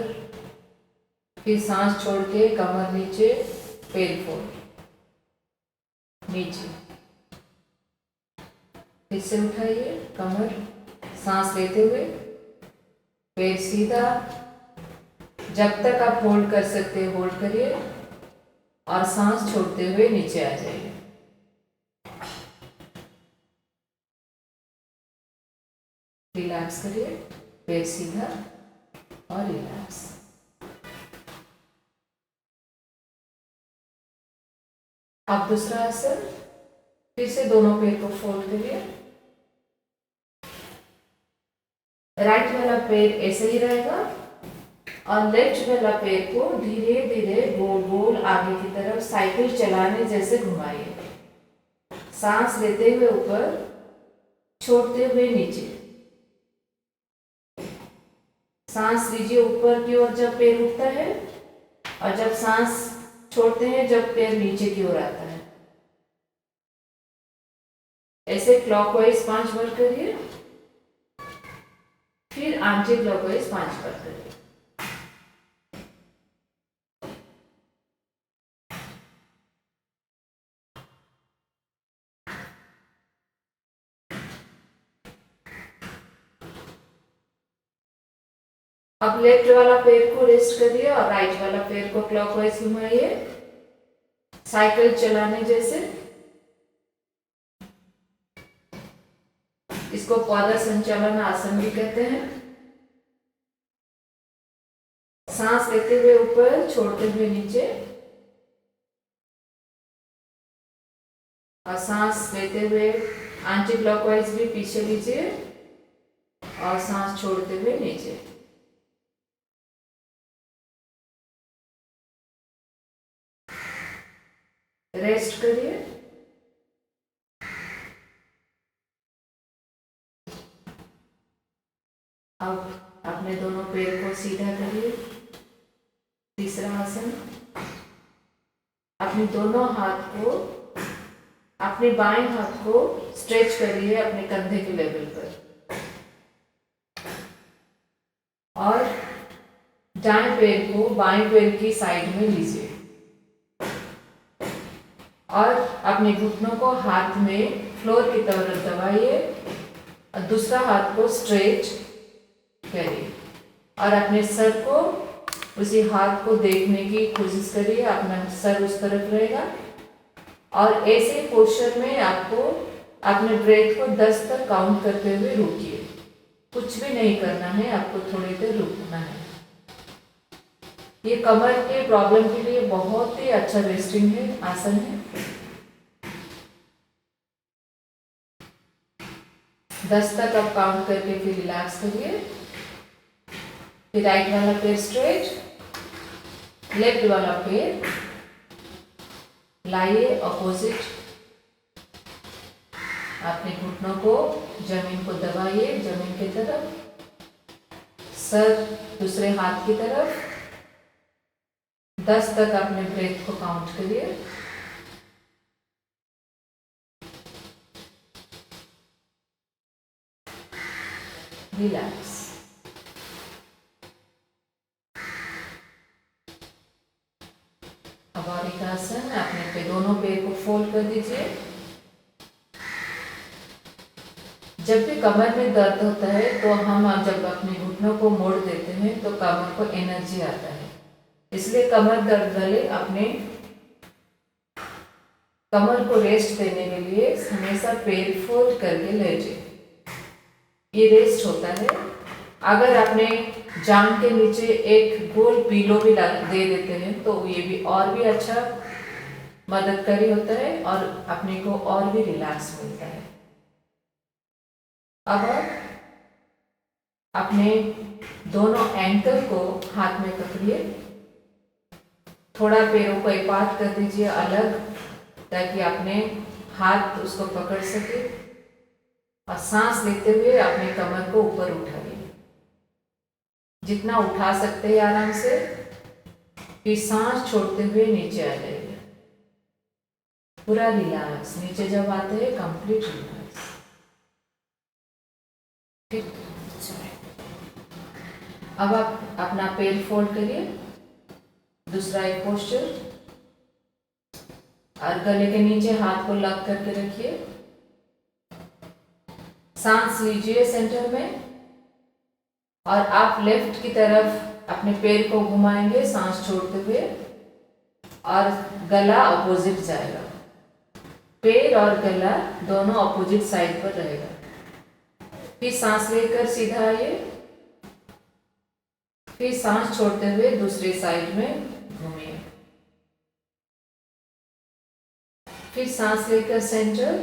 Speaker 1: फिर सांस छोड़ के कमर नीचे, पैर फोल्ड नीचे। फिर से उठाइए कमर, सांस लेते हुए पैर सीधा। जब तक आप होल्ड कर सकते हैं होल्ड करिए और सांस छोड़ते हुए नीचे आ जाइए। रिलैक्स करिए, पैर सीधा और रिलैक्स। अब दूसरा आसन, फिर से दोनों पैर को फोल्ड करिए। राइट वाला पैर ऐसे ही रहेगा और लेफ्ट वाला पैर को धीरे धीरे गोल गोल आगे की तरफ साइकिल चलाने जैसे घुमाइए। सांस लेते हुए ऊपर, छोड़ते हुए नीचे। सांस लीजिए ऊपर की ओर जब पैर उठता है और जब सांस छोड़ते हैं जब पैर नीचे की ओर आता है। ऐसे क्लॉकवाइज 5 बार करिए, फिर एंटी क्लॉकवाइज 5 बार करिए। अब लेफ्ट वाला पैर को रेस्ट करिए और राइट वाला पैर को क्लॉकवाइज घुमाइए, साइकिल चलाने जैसे। इसको पौधा संचालन आसन भी कहते हैं। सांस लेते हुए ऊपर, छोड़ते हुए नीचे और सांस लेते हुए एंटी क्लॉकवाइज भी पीछे लीजिए और सांस छोड़ते हुए नीचे। रेस्ट करिए। अब अपने दोनों पैर को सीधा करिए। तीसरा आसन, अपने दोनों हाथ को, अपने बाएं हाथ को स्ट्रेच करिए अपने कंधे के लेवल पर और दाएं पैर को बाएं पैर की साइड में लीजिए और अपने घुटनों को हाथ में फ्लोर की तरफ दबाइए और दूसरा हाथ को स्ट्रेच करिए और अपने सर को, उसी हाथ को देखने की कोशिश करिए। अपना सर उस तरफ रहेगा और ऐसे पोस्चर में आपको अपने ब्रेथ को 10 तक काउंट करते हुए रुकिए। कुछ भी नहीं करना है, आपको थोड़ी देर रुकना है। ये कमर के प्रॉब्लम के लिए बहुत ही अच्छा रेस्टिंग है, आसन है। 10 तक आप काउंट करके फिर रिलैक्स करिए। फिर राइट वाला पैर स्ट्रेट, लेफ्ट वाला पैर लाइए अपोजिट। अपने घुटनों को, जमीन को दबाइए, जमीन की तरफ, सर दूसरे हाथ की तरफ। 10 तक अपने ब्रेथ को काउंट करिए। रिलैक्स। अब और एक आसन, अपने दोनों पैर को फोल्ड कर दीजिए। जब भी कमर में दर्द होता है तो हम जब अपने घुटनों को मोड़ देते हैं तो कमर को एनर्जी आता है। इसलिए कमर दर्द वाले अपने कमर को रेस्ट देने के लिए हमेशा पैर फोल्ड करके लेटे। ये रेस्ट होता है। अगर आपने जांघ के नीचे एक गोल पीलो भी दे देते हैं तो ये भी और भी अच्छा मददगारी होता है और अपने को और भी रिलैक्स मिलता है। अब अपने दोनों एंकल को हाथ में पकड़िए। थोड़ा पैरों को एपात कर दीजिए अलग, ताकि अपने हाथ उसको पकड़ सके। और सांस लेते हुए अपने कमर को ऊपर उठाइए, जितना उठा सकते हैं आराम से। फिर सांस छोड़ते हुए नीचे आ जाइए, पूरा रिलैक्स। नीचे जब आते हैं कंप्लीट रिलैक्स। अब आप अपना पैर फोल्ड करिए, दूसरा एक पोस्चर, और गले के नीचे हाथ को लग करके रखिए। सांस लीजिए सेंटर में, और आप लेफ्ट की तरफ अपने पैर को घुमाएंगे सांस छोड़ते हुए, और गला अपोजिट जाएगा। पैर और गला दोनों अपोजिट साइड पर रहेगा। फिर सांस लेकर सीधा आइए, फिर सांस छोड़ते हुए दूसरी साइड में घूमिए। फिर सांस लेकर सेंटर,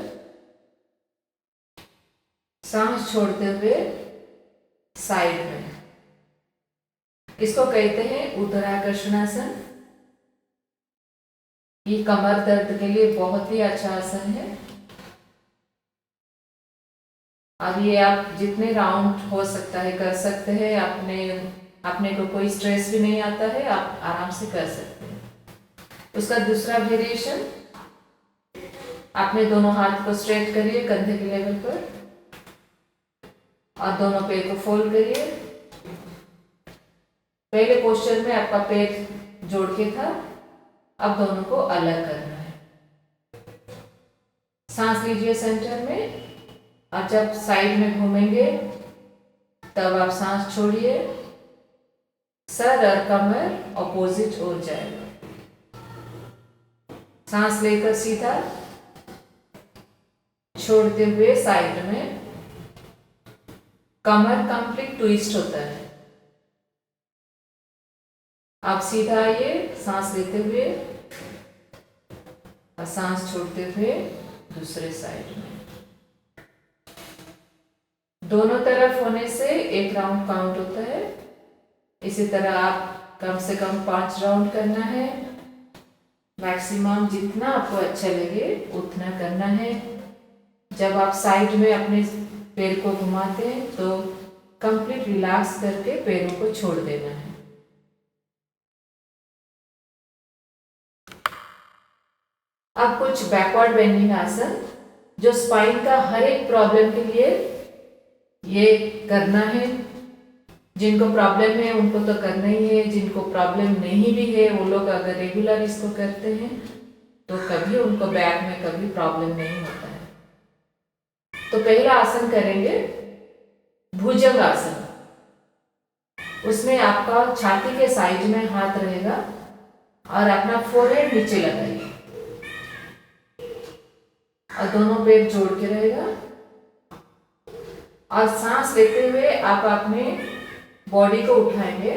Speaker 1: सांस छोड़ते हुए साइड में। इसको कहते हैं ऊर्ध्वाकर्षणासन। ये कमर दर्द के लिए बहुत ही अच्छा आसन है। अब ये आप जितने राउंड हो सकता है कर सकते हैं। अपने को कोई स्ट्रेस भी नहीं आता है, आप आराम से कर सकते हैं। उसका दूसरा वेरिएशन, अपने दोनों हाथ को स्ट्रेट करिए कंधे के लेवल पर, और दोनों पैर को फोल्ड करिए। पहले पोस्चर में आपका पैर जोड़ के था, अब दोनों को अलग करना है। सांस लीजिए सेंटर में, और जब साइड में घूमेंगे तब आप सांस छोड़िए। सर और कमर अपोजिट हो जाएगा। सांस लेकर सीधा, छोड़ते हुए साइड में। कमर कंप्लीट ट्विस्ट होता है। आप सीधा आइए सांस लेते हुए, और सांस छोड़ते हुए दूसरे साइड में। दोनों तरफ होने से एक राउंड काउंट होता है। इसी तरह आप कम से कम 5 राउंड करना है। मैक्सिमम जितना आपको अच्छा लगे उतना करना है। जब आप साइड में अपने पैर को घुमाते हैं तो कंप्लीट रिलैक्स करके पैरों को छोड़ देना है। अब कुछ बैकवर्ड बेंडिंग आसन, जो स्पाइन का हर एक प्रॉब्लम के लिए ये करना है। जिनको प्रॉब्लम है उनको तो करना ही है, जिनको प्रॉब्लम नहीं भी है वो लोग अगर रेगुलर इसको करते हैं तो कभी उनको बैक में कभी प्रॉब्लम नहीं होता है। तो पहला आसन करेंगे भुजंग आसन। उसमें आपका छाती के साइड में हाथ रहेगा और अपना फोरहेड नीचे लगाइए। और दोनों पैर जोड़ के रहेगा। और सांस लेते हुए आप अपने बॉडी को उठाएंगे।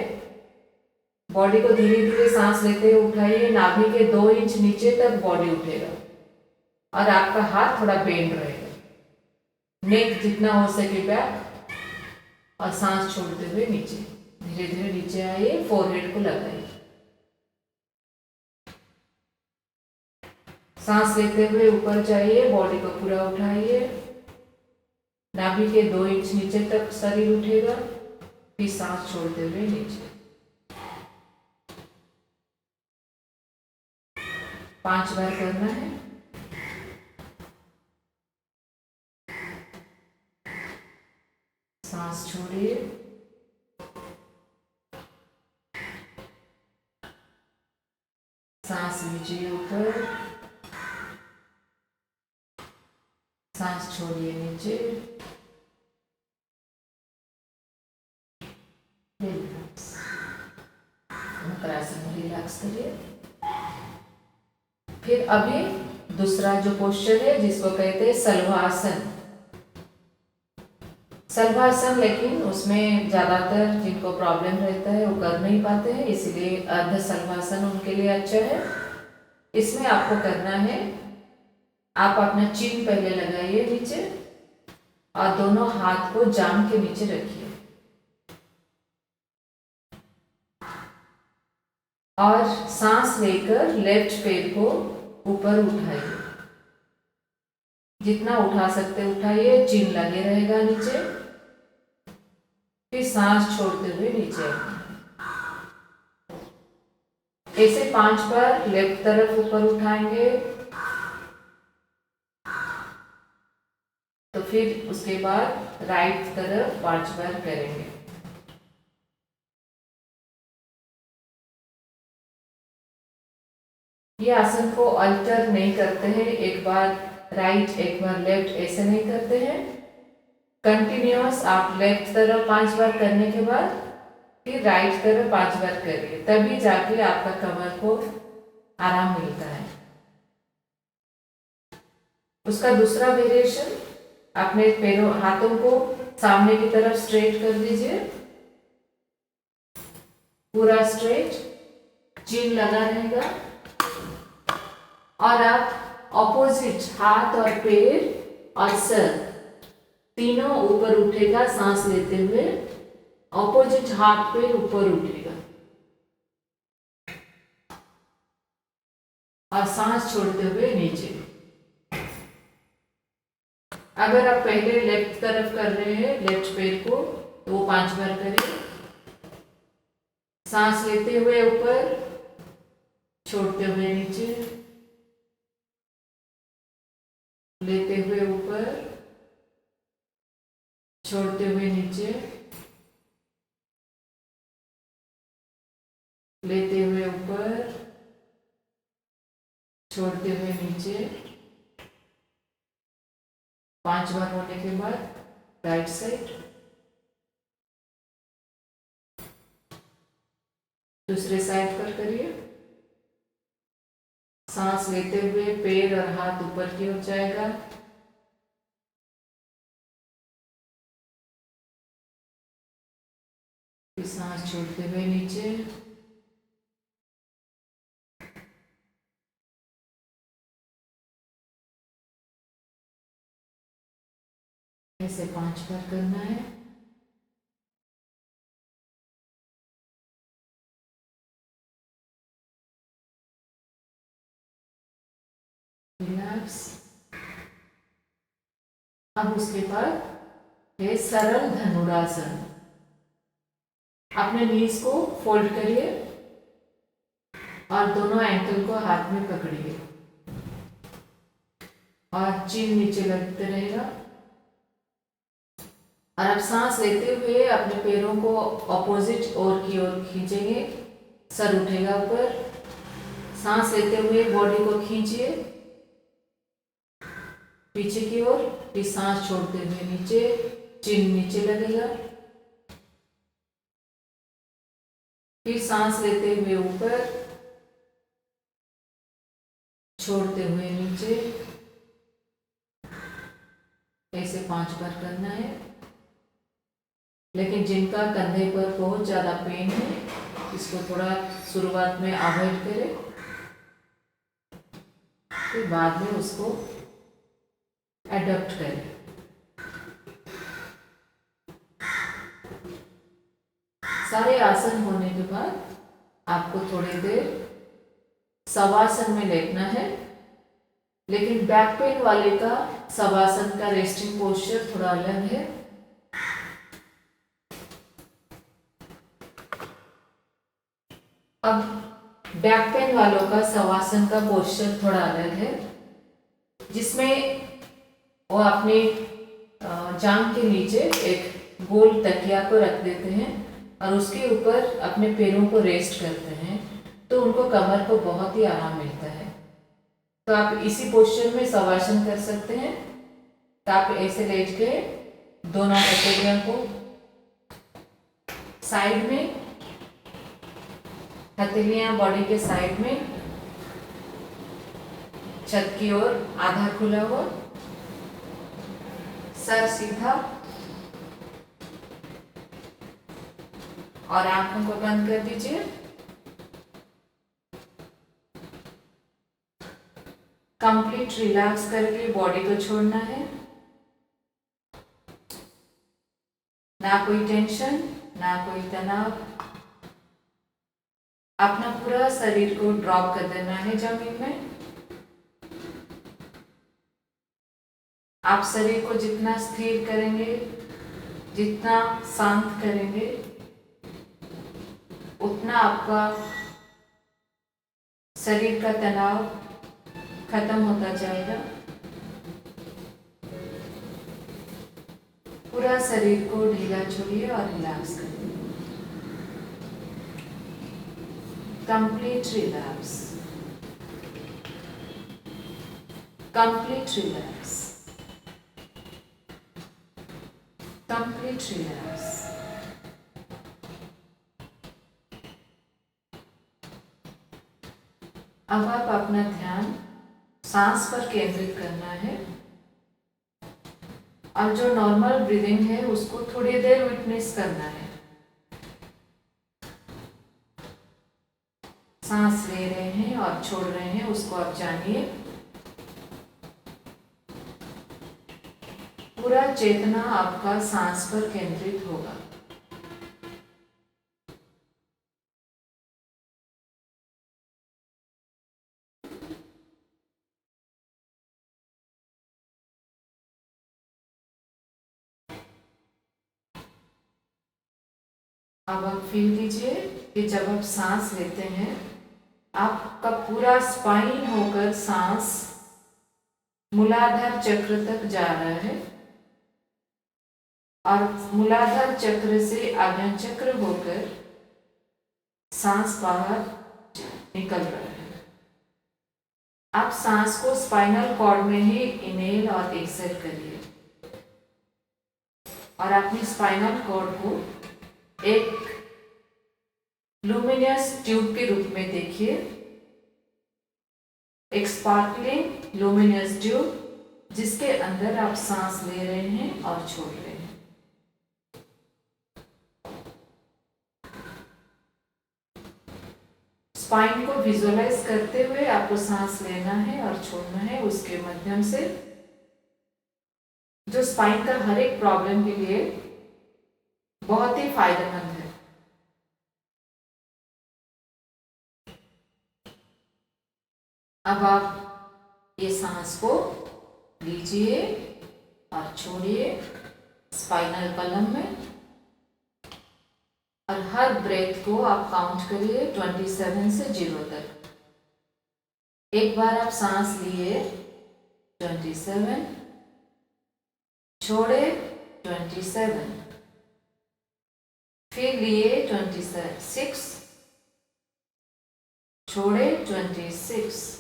Speaker 1: बॉडी को धीरे धीरे सांस लेते हुए उठाइए। नाभि के 2 इंच नीचे तक बॉडी उठेगा और आपका हाथ थोड़ा बेंड रहेगा। नेक जितना हो सके बैक और सांस छोड़ते हुए नीचे धीरे धीरे नीचे आइए। फोरहेड को लगाइए। सांस लेते हुए ऊपर जाइए। बॉडी को पूरा उठाइए। नाभि के 2 इंच नीचे तक शरीर उठेगा। फिर सांस छोड़ते हुए नीचे 5 बार करना है। सांस छोड़िए। सांस लीजिए ऊपर। सांस छोड़िए नीचे। रिलैक्स। मकरासन में रिलैक्स करिए। फिर अभी दूसरा जो पोस्चर है जिसको कहते हैं सलवासन। सलवासन, लेकिन उसमें ज़्यादातर जिनको प्रॉब्लम रहता है वो कर नहीं पाते हैं, इसलिए अर्ध सलवासन उनके लिए अच्छा है। इसमें आपको करना है, आप अपना चिन पहले लगाइए नीचे और दोनों हाथ को जांघ के नीचे रखिए और सांस लेकर लेफ्ट पैर को ऊपर उठाइए। जितना उठा सकते उठाइए। चिन लगे रहेगा नीचे। फिर सांस छोड़ते हुए नीचे ऐसे 5 बार लेफ्ट तरफ ऊपर उठाएंगे। तो फिर उसके बाद राइट तरफ 5 बार करेंगे। ये आसन को अल्टर नहीं करते हैं, एक बार राइट एक बार लेफ्ट ऐसे नहीं करते हैं। कंटिन्यूअस आप लेफ्ट तरफ 5 बार करने के बाद फिर राइट तरफ 5 बार करिए, तभी जाके आपका कमर को आराम मिलता है। उसका दूसरा वेरिएशन, अपने पैरों हाथों को सामने की तरफ स्ट्रेट कर दीजिए, पूरा स्ट्रेट, चिन लगा रहेगा और आप ऑपोजिट हाथ और पैर और सर तीनों ऊपर उठेगा। सांस लेते हुए ऑपोजिट हाथ पैर ऊपर उठेगा और सांस छोड़ते हुए नीचे। अगर आप पहले लेफ्ट तरफ कर रहे हैं लेफ्ट पैर को तो वो 5 बार करें। सांस लेते हुए ऊपर, छोड़ते हुए नीचे, लेते हुए ऊपर, छोड़ते हुए नीचे, लेते हुए ऊपर, छोड़ते हुए नीचे। 5 बार होने के बाद राइट साइड, दूसरे साइड पर करिए। सांस लेते हुए पैर और हाथ ऊपर की ओर जाएगा। फिर सांस छोड़ते हुए नीचे, ऐसे 5 बार करना है। रिलैक्स। अब उसके बाद है सरल धनुरासन। अपने नीज को फोल्ड करिए और दोनों एंकल को हाथ में पकड़िए और चिन नीचे लगते रहेगा। और अब सांस लेते हुए अपने पैरों को ऑपोजिट ओर की ओर खींचेंगे। सर उठेगा ऊपर। सांस लेते हुए बॉडी को खींचिए पीछे की ओर। फिर सांस छोड़ते हुए नीचे, चिन नीचे लगेगा। फिर सांस लेते हुए ऊपर, छोड़ते हुए नीचे, ऐसे 5 बार करना है। लेकिन जिनका कंधे पर बहुत ज़्यादा पेन है, इसको थोड़ा शुरुआत में अवॉइड करें, फिर बाद में उसको एडॉप्ट करें। सारे आसन होने के बाद आपको थोड़ी देर शवासन में लेटना है। लेकिन बैक पेन वाले का शवासन का रेस्टिंग पोस्चर थोड़ा अलग है। अब बैक पेन वालों का शवासन का पोस्चर थोड़ा अलग है, जिसमें वो अपने जांघ के नीचे एक गोल तकिया को रख देते हैं और उसके ऊपर अपने पैरों को रेस्ट करते हैं, तो उनको कमर को बहुत ही आराम मिलता है। तो आप इसी पोस्चर में शवासन कर सकते हैं। तो आप ऐसे लेट के दोनों हथेलियों को साइड में, हथेलियां बॉडी के साइड में, छत की ओर आधा खुला हुआ, सर सीधा और आंखों को बंद कर दीजिए। कंप्लीट रिलैक्स करके बॉडी को छोड़ना है। ना कोई टेंशन, ना कोई तनाव। अपना पूरा शरीर को ड्रॉप कर देना है जमीन में। आप शरीर को जितना स्थिर करेंगे, जितना शांत करेंगे, उतना आपका शरीर का तनाव खत्म होता जाएगा। पूरा शरीर को ढीला छोड़िए और रिलैक्स करिए। Complete relax, complete relax, complete relax. अब आप अपना ध्यान सांस पर केंद्रित करना है और जो नॉर्मल ब्रीदिंग है उसको थोड़ी देर विटनेस करना है। सांस ले रहे हैं और छोड़ रहे हैं, उसको आप जानिए। पूरा चेतना आपका सांस पर केंद्रित होगा। अब आप फील कीजिए कि जब आप सांस लेते हैं, आपका पूरा स्पाइन होकर सांस मूलाधार चक्र तक जा रहा है और मूलाधार चक्र से आज्ञा चक्र होकर सांस बाहर निकल रहा है। आप सांस को स्पाइनल कॉर्ड में ही इनहेल और एक्सहेल करिए और अपनी स्पाइनल कॉर्ड को एक लुमिनियस ट्यूब के रूप में देखिए। एक स्पार्कलिंग लुमिनियस ट्यूब जिसके अंदर आप सांस ले रहे हैं और छोड़ रहे हैं। स्पाइन को विजुअलाइज करते हुए आपको सांस लेना है और छोड़ना है, उसके माध्यम से, जो स्पाइन का हर एक प्रॉब्लम के लिए बहुत ही फायदेमंद है। अब आप ये सांस को लीजिए और छोड़िए स्पाइनल कॉलम में और हर ब्रेथ को आप काउंट करिए 27 से 0 तक। एक बार आप सांस लिए 27, छोड़े 27, फिर लिए 26, छोड़े 26।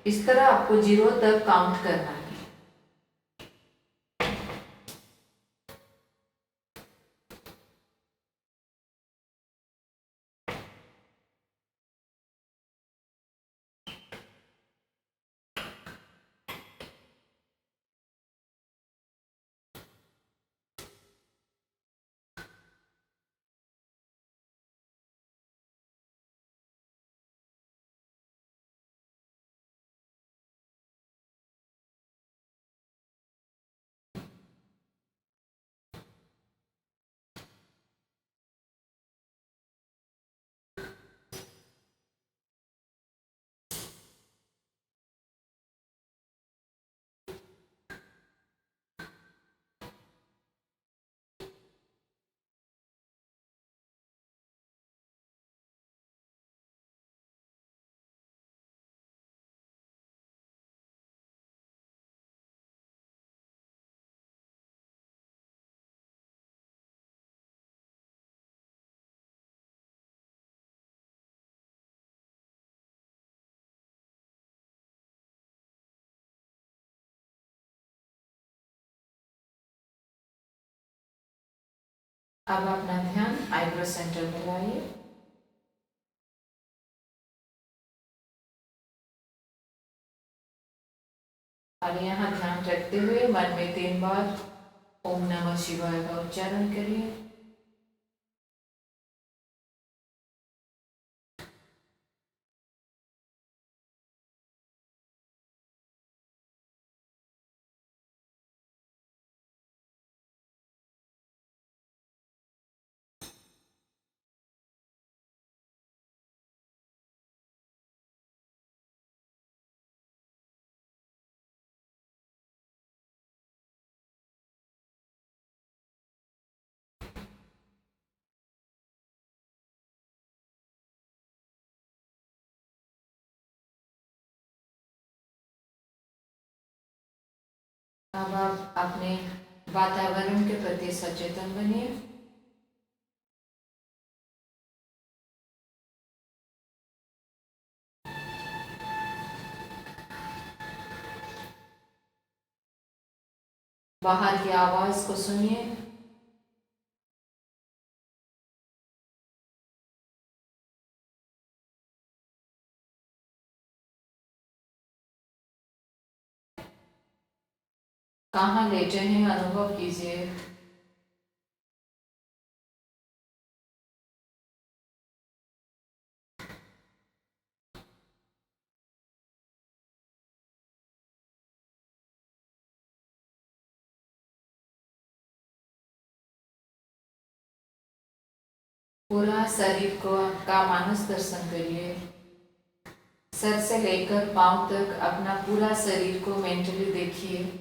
Speaker 1: इस तरह आपको 0 तक काउंट करना है। अब अपना ध्यान आईब्रो सेंटर में लाइए। और यहाँ ध्यान रखते हुए मन में 3 बार ओम नमः शिवाय का उच्चारण करिए। अब आप अपने वातावरण के प्रति सचेतन बनिए। बाहर की आवाज को सुनिए। कहाँ लेटे हैं अनुभव कीजिए। पूरा शरीर को का मानस दर्शन करिए। सर से लेकर पांव तक अपना पूरा शरीर को मेंटली देखिए।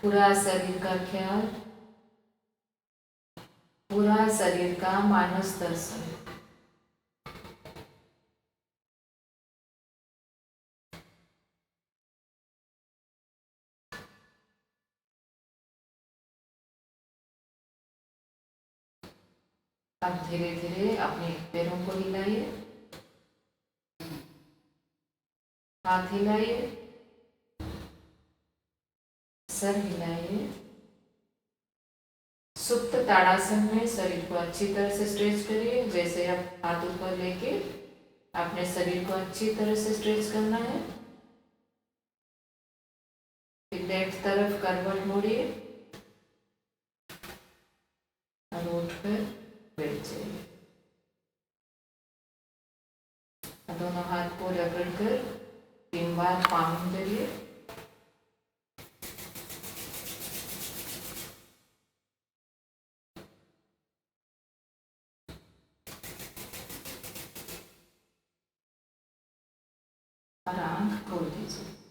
Speaker 1: पूरा शरीर का ख्याल, पूरा शरीर का मानस दर्शन। अब धीरे धीरे अपने पैरों को हिलाइए, हाथ हिलाइए, सर हिलाइए। सुप्त ताड़ासन में शरीर को अच्छी तरह से स्ट्रेच करिए। जैसे आप हाथ ऊपर लेके अपने शरीर को अच्छी तरह से स्ट्रेच करना है। फिर लेफ्ट तरफ करवट मोड़िए और उठकर बैठ जाइए। दोनों हाथ को रगड़कर 3 बार पानी करिए। और आंख खोल दीजिए।